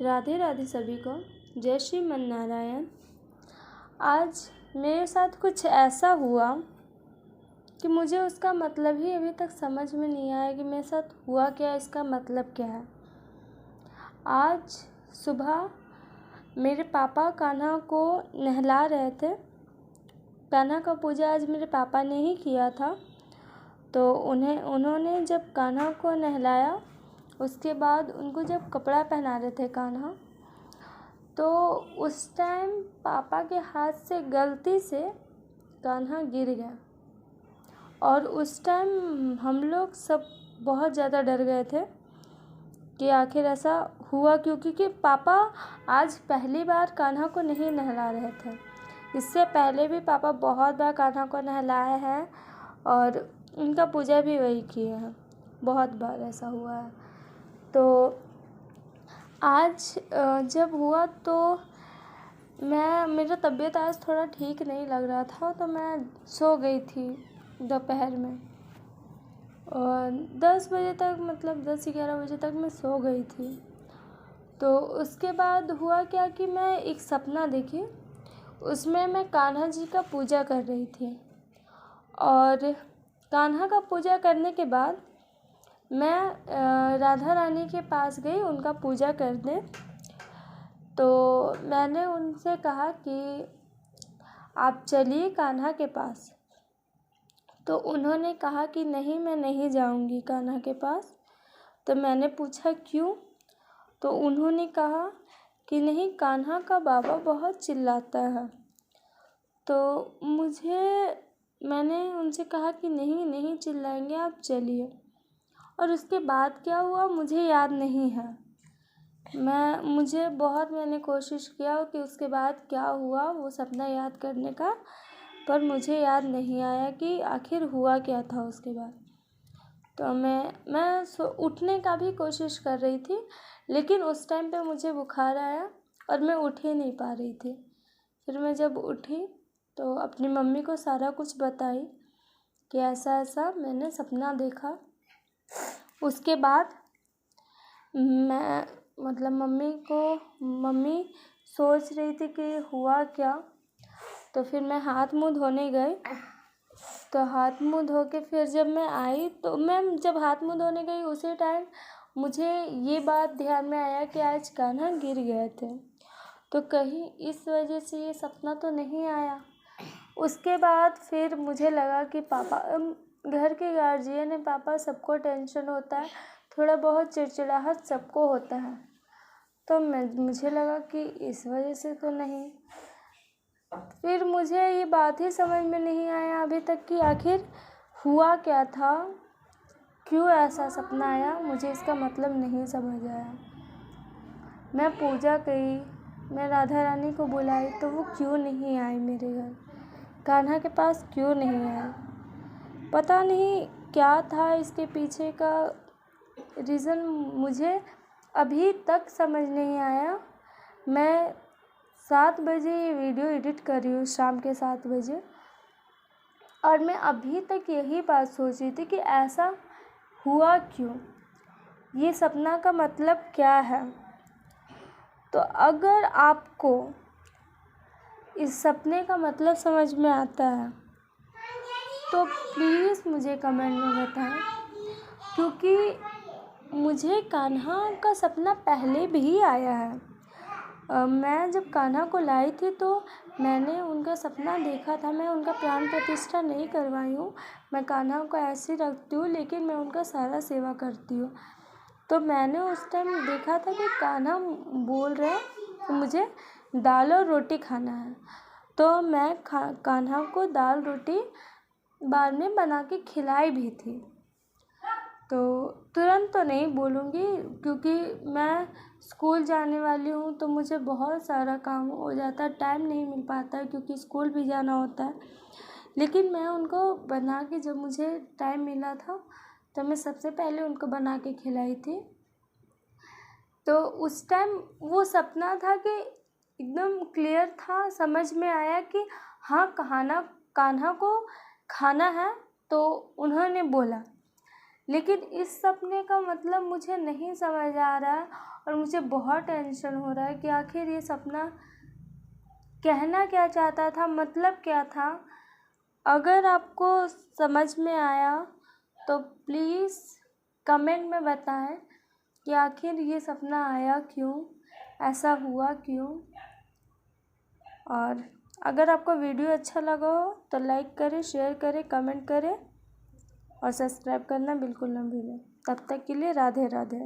राधे राधे सभी को। जय श्री मन नारायण। आज मेरे साथ कुछ ऐसा हुआ कि मुझे उसका मतलब ही अभी तक समझ में नहीं आया कि मेरे साथ हुआ क्या, इसका मतलब क्या है। आज सुबह मेरे पापा कान्हा को नहला रहे थे। कान्हा का पूजा आज मेरे पापा ने ही किया था। तो उन्होंने जब कान्हा को नहलाया, उसके बाद उनको जब कपड़ा पहना रहे थे कान्हा, तो उस टाइम पापा के हाथ से गलती से कान्हा गिर गया। और उस टाइम हम लोग सब बहुत ज़्यादा डर गए थे कि आखिर ऐसा हुआ क्यों, क्योंकि पापा आज पहली बार कान्हा को नहीं नहला रहे थे। इससे पहले भी पापा बहुत बार कान्हा को नहलाए हैं और उनका पूजा भी वही किए हैं। बहुत बार ऐसा हुआ है। तो आज जब हुआ तो मेरा तबीयत आज थोड़ा ठीक नहीं लग रहा था, तो मैं सो गई थी दोपहर में। और 10 बजे तक, मतलब 10-11 बजे तक मैं सो गई थी। तो उसके बाद हुआ क्या कि मैं एक सपना देखी। उसमें मैं कान्हा जी का पूजा कर रही थी। और कान्हा का पूजा करने के बाद मैं राधा रानी के पास गई उनका पूजा करने। तो मैंने उनसे कहा कि आप चलिए कान्हा के पास। तो उन्होंने कहा कि नहीं, मैं नहीं जाऊंगी कान्हा के पास। तो मैंने पूछा क्यों? तो उन्होंने कहा कि नहीं, कान्हा का बाबा बहुत चिल्लाता है। तो मैंने उनसे कहा कि नहीं नहीं चिल्लाएंगे, आप चलिए। और उसके बाद क्या हुआ मुझे याद नहीं है। मैंने कोशिश किया कि उसके बाद क्या हुआ वो सपना याद करने का, पर मुझे याद नहीं आया कि आखिर हुआ क्या था उसके बाद। तो मैं उठने का भी कोशिश कर रही थी, लेकिन उस टाइम पे मुझे बुखार आया और मैं उठ ही नहीं पा रही थी। फिर मैं जब उठी तो अपनी मम्मी को सारा कुछ बताई कि ऐसा ऐसा मैंने सपना देखा। उसके बाद मम्मी सोच रही थी कि हुआ क्या। तो फिर मैं हाथ मुंह धोने गई। तो हाथ मुंह धो के फिर जब मैं आई, तो मैं जब हाथ मुंह धोने गई उसी टाइम मुझे ये बात ध्यान में आया कि आज कान्हा गिर गए थे। तो कहीं इस वजह से ये सपना तो नहीं आया। उसके बाद फिर मुझे लगा कि पापा, घर के गार्जियन है, पापा सबको टेंशन होता है, थोड़ा बहुत चिड़चिड़ाहट सबको होता है। तो मुझे लगा कि इस वजह से तो नहीं। फिर मुझे ये बात ही समझ में नहीं आया अभी तक कि आखिर हुआ क्या था, क्यों ऐसा सपना आया, मुझे इसका मतलब नहीं समझ आया। मैं पूजा गई, मैं राधा रानी को बुलाई तो वो क्यों नहीं आई मेरे घर, कान्हा के पास क्यों नहीं आई। पता नहीं क्या था इसके पीछे का रीज़न, मुझे अभी तक समझ नहीं आया। मैं 7 बजे ये वीडियो एडिट कर रही हूँ, शाम के 7 बजे, और मैं अभी तक यही बात सोच रही थी कि ऐसा हुआ क्यों, ये सपना का मतलब क्या है। तो अगर आपको इस सपने का मतलब समझ में आता है तो प्लीज़ मुझे कमेंट में बताएं, क्योंकि मुझे कान्हा का सपना पहले भी आया है। मैं जब कान्हा को लाई थी तो मैंने उनका सपना देखा था। मैं उनका प्राण प्रतिष्ठा नहीं करवाई हूँ, मैं कान्हा को ऐसे रखती हूँ, लेकिन मैं उनका सारा सेवा करती हूँ। तो मैंने उस टाइम देखा था कि कान्हा बोल रहे कि मुझे दाल और रोटी खाना है। तो मैं कान्हा को दाल रोटी बाद में बना के खिलाई भी थी। तो तुरंत तो नहीं बोलूँगी, क्योंकि मैं स्कूल जाने वाली हूँ, तो मुझे बहुत सारा काम हो जाता है, टाइम नहीं मिल पाता है, क्योंकि स्कूल भी जाना होता है। लेकिन मैं उनको बना के, जब मुझे टाइम मिला था तो मैं सबसे पहले उनको बना के खिलाई थी। तो उस टाइम वो सपना था कि एकदम क्लियर था, समझ में आया कि हाँ, कान्हा को खाना है, तो उन्होंने बोला। लेकिन इस सपने का मतलब मुझे नहीं समझ आ रहा है और मुझे बहुत टेंशन हो रहा है कि आखिर ये सपना कहना क्या चाहता था, मतलब क्या था। अगर आपको समझ में आया तो प्लीज़ कमेंट में बताएं कि आखिर ये सपना आया क्यों, ऐसा हुआ क्यों। और अगर आपको वीडियो अच्छा लगा हो तो लाइक करें, शेयर करें, कमेंट करें और सब्सक्राइब करना बिल्कुल ना भूलें। तब तक के लिए राधे राधे।